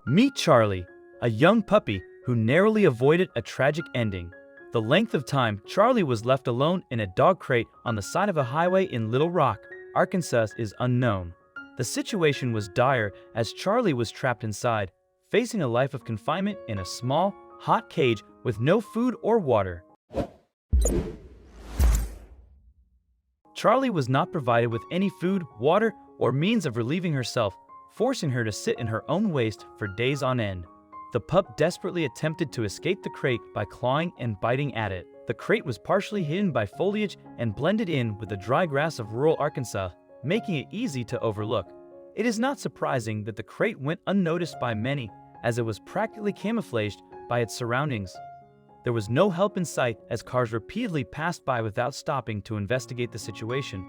Meet Charlie, a young puppy who narrowly avoided a tragic ending. The length of time Charlie was left alone in a dog crate on the side of a highway in Little Rock, Arkansas is unknown. The situation was dire as Charlie was trapped inside, facing a life of confinement in a small, hot cage with no food or water. Charlie was not provided with any food, water, or means of relieving herself, forcing her to sit in her own waste for days on end. The pup desperately attempted to escape the crate by clawing and biting at it. The crate was partially hidden by foliage and blended in with the dry grass of rural Arkansas, making it easy to overlook. It is not surprising that the crate went unnoticed by many, as it was practically camouflaged by its surroundings. There was no help in sight as cars repeatedly passed by without stopping to investigate the situation.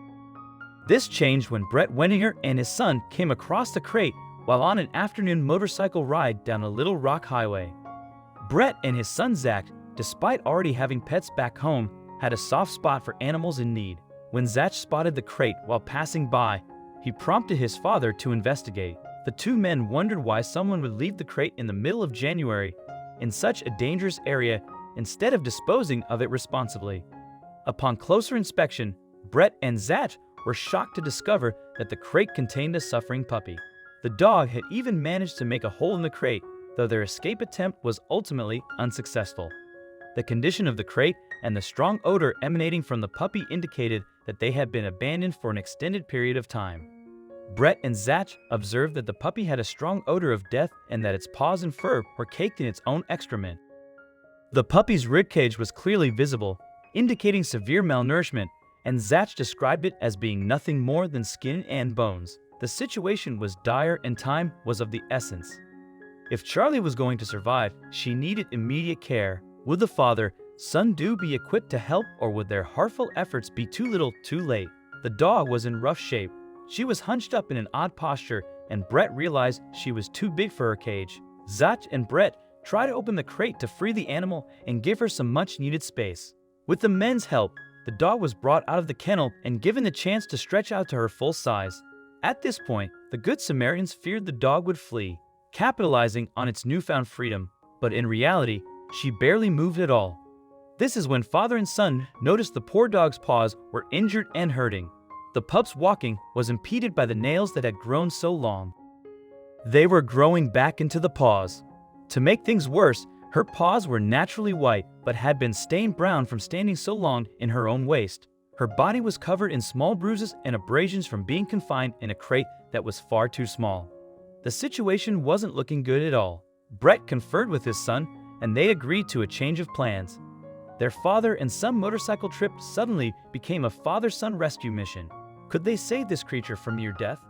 This changed when Brett Wenninger and his son came across the crate while on an afternoon motorcycle ride down a Little Rock highway. Brett and his son Zach, despite already having pets back home, had a soft spot for animals in need. When Zach spotted the crate while passing by, he prompted his father to investigate. The two men wondered why someone would leave the crate in the middle of January in such a dangerous area instead of disposing of it responsibly. Upon closer inspection, Brett and Zach were shocked to discover that the crate contained a suffering puppy. The dog had even managed to make a hole in the crate, though their escape attempt was ultimately unsuccessful. The condition of the crate and the strong odor emanating from the puppy indicated that they had been abandoned for an extended period of time. Brett and Zach observed that the puppy had a strong odor of death and that its paws and fur were caked in its own excrement. The puppy's ribcage was clearly visible, indicating severe malnourishment, and Zach described it as being nothing more than skin and bones. The situation was dire and time was of the essence. If Charlie was going to survive, she needed immediate care. Would the father, son duo be equipped to help, or would their heartfelt efforts be too little, too late? The dog was in rough shape. She was hunched up in an odd posture, and Brett realized she was too big for her cage. Zach and Brett tried to open the crate to free the animal and give her some much-needed space. With the men's help, the dog was brought out of the kennel and given the chance to stretch out to her full size. At this point, the Good Samaritans feared the dog would flee, capitalizing on its newfound freedom, but in reality, she barely moved at all. This is when father and son noticed the poor dog's paws were injured and hurting. The pup's walking was impeded by the nails that had grown so long. They were growing back into the paws. To make things worse, her paws were naturally white but had been stained brown from standing so long in her own waste. Her body was covered in small bruises and abrasions from being confined in a crate that was far too small. The situation wasn't looking good at all. Brett conferred with his son, and they agreed to a change of plans. Their father and son motorcycle trip suddenly became a father-son rescue mission. Could they save this creature from near death?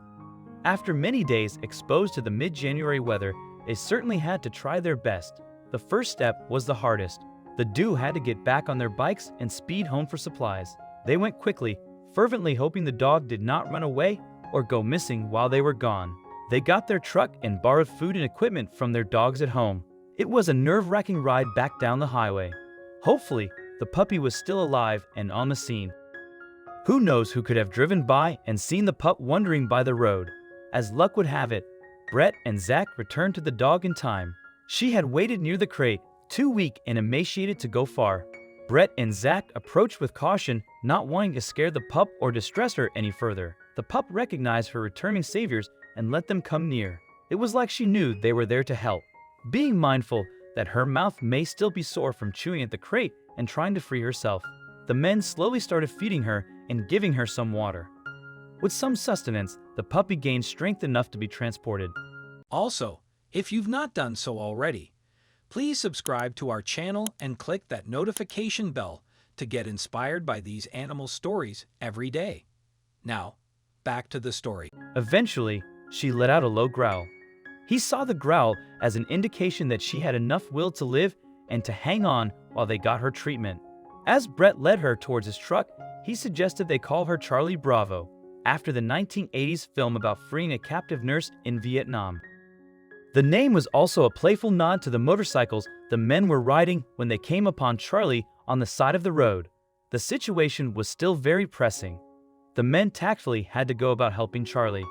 After many days exposed to the mid-January weather, they certainly had to try their best. The first step was the hardest. The duo had to get back on their bikes and speed home for supplies. They went quickly, fervently hoping the dog did not run away or go missing while they were gone. They got their truck and borrowed food and equipment from their dogs at home. It was a nerve-wracking ride back down the highway. Hopefully, the puppy was still alive and on the scene. Who knows who could have driven by and seen the pup wandering by the road. As luck would have it, Brett and Zach returned to the dog in time. She had waited near the crate, too weak and emaciated to go far. Brett and Zach approached with caution, not wanting to scare the pup or distress her any further. The pup recognized her returning saviors and let them come near. It was like she knew they were there to help. Being mindful that her mouth may still be sore from chewing at the crate and trying to free herself, the men slowly started feeding her and giving her some water. With some sustenance, the puppy gained strength enough to be transported. Also, if you've not done so already, please subscribe to our channel and click that notification bell to get inspired by these animal stories every day. Now, back to the story. Eventually, she let out a low growl. He saw the growl as an indication that she had enough will to live and to hang on while they got her treatment. As Brett led her towards his truck, he suggested they call her Charlie Bravo, after the 1980s film about freeing a captive nurse in Vietnam. The name was also a playful nod to the motorcycles the men were riding when they came upon Charlie on the side of the road. The situation was still very pressing. The men tactfully had to go about helping Charlie.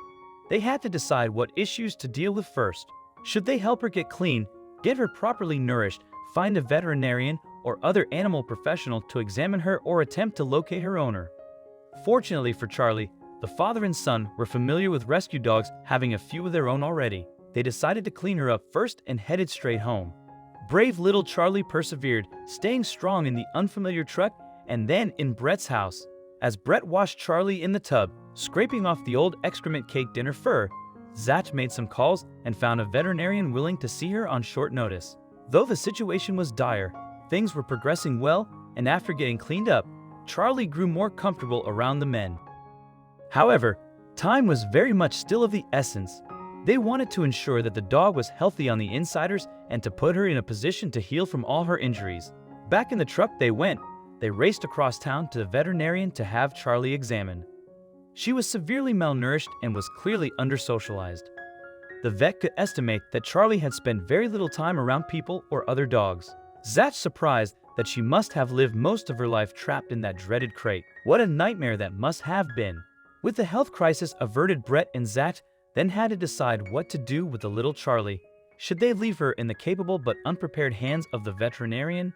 They had to decide what issues to deal with first. Should they help her get clean, get her properly nourished, find a veterinarian or other animal professional to examine her or attempt to locate her owner? Fortunately for Charlie, the father and son were familiar with rescue dogs, having a few of their own already. They decided to clean her up first and headed straight home. Brave little Charlie persevered, staying strong in the unfamiliar truck and then in Brett's house. As Brett washed Charlie in the tub, scraping off the old excrement caked in her fur, Zach made some calls and found a veterinarian willing to see her on short notice. Though the situation was dire, things were progressing well, and after getting cleaned up, Charlie grew more comfortable around the men. However, time was very much still of the essence. They wanted to ensure that the dog was healthy on the insiders and to put her in a position to heal from all her injuries. Back in the truck they went. They raced across town to the veterinarian to have Charlie examined. She was severely malnourished and was clearly under-socialized. The vet could estimate that Charlie had spent very little time around people or other dogs. Zach surprised that she must have lived most of her life trapped in that dreaded crate. What a nightmare that must have been. With the health crisis averted, Brett and Zach then had to decide what to do with the little Charlie. Should they leave her in the capable but unprepared hands of the veterinarian?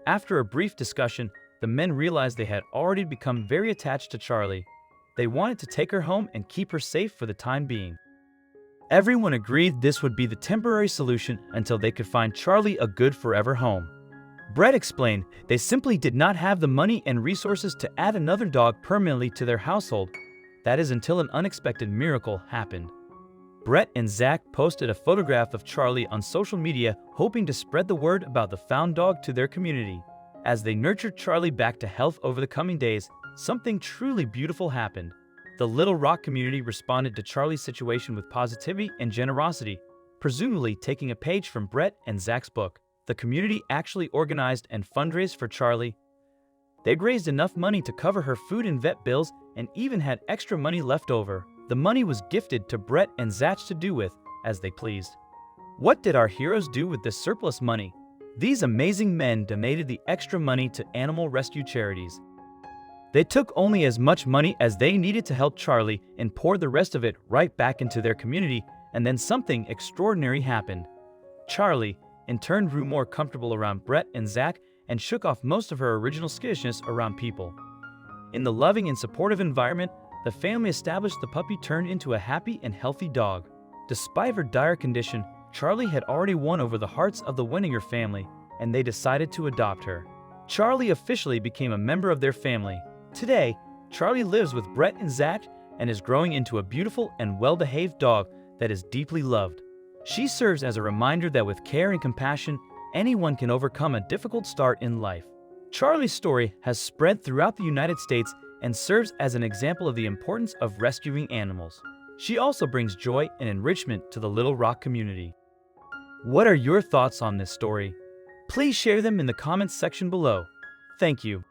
After a brief discussion, the men realized they had already become very attached to Charlie. They wanted to take her home and keep her safe for the time being. Everyone agreed this would be the temporary solution until they could find Charlie a good forever home. Brett explained they simply did not have the money and resources to add another dog permanently to their household. That is until an unexpected miracle happened. Brett and Zach posted a photograph of Charlie on social media, hoping to spread the word about the found dog to their community. As they nurtured Charlie back to health over the coming days, something truly beautiful happened. The Little Rock community responded to Charlie's situation with positivity and generosity, presumably taking a page from Brett and Zach's book. The community actually organized and fundraised for Charlie. They'd raised enough money to cover her food and vet bills and even had extra money left over. The money was gifted to Brett and Zach to do with as they pleased. What did our heroes do with this surplus money? These amazing men donated the extra money to animal rescue charities. They took only as much money as they needed to help Charlie and poured the rest of it right back into their community, and then something extraordinary happened. Charlie, in turn, grew more comfortable around Brett and Zach and shook off most of her original skittishness around people. In the loving and supportive environment, the family established, the puppy turned into a happy and healthy dog. Despite her dire condition, Charlie had already won over the hearts of the Wenninger family, and they decided to adopt her. Charlie officially became a member of their family. Today, Charlie lives with Brett and Zach and is growing into a beautiful and well-behaved dog that is deeply loved. She serves as a reminder that with care and compassion, anyone can overcome a difficult start in life. Charlie's story has spread throughout the United States and serves as an example of the importance of rescuing animals. She also brings joy and enrichment to the Little Rock community. What are your thoughts on this story? Please share them in the comments section below. Thank you.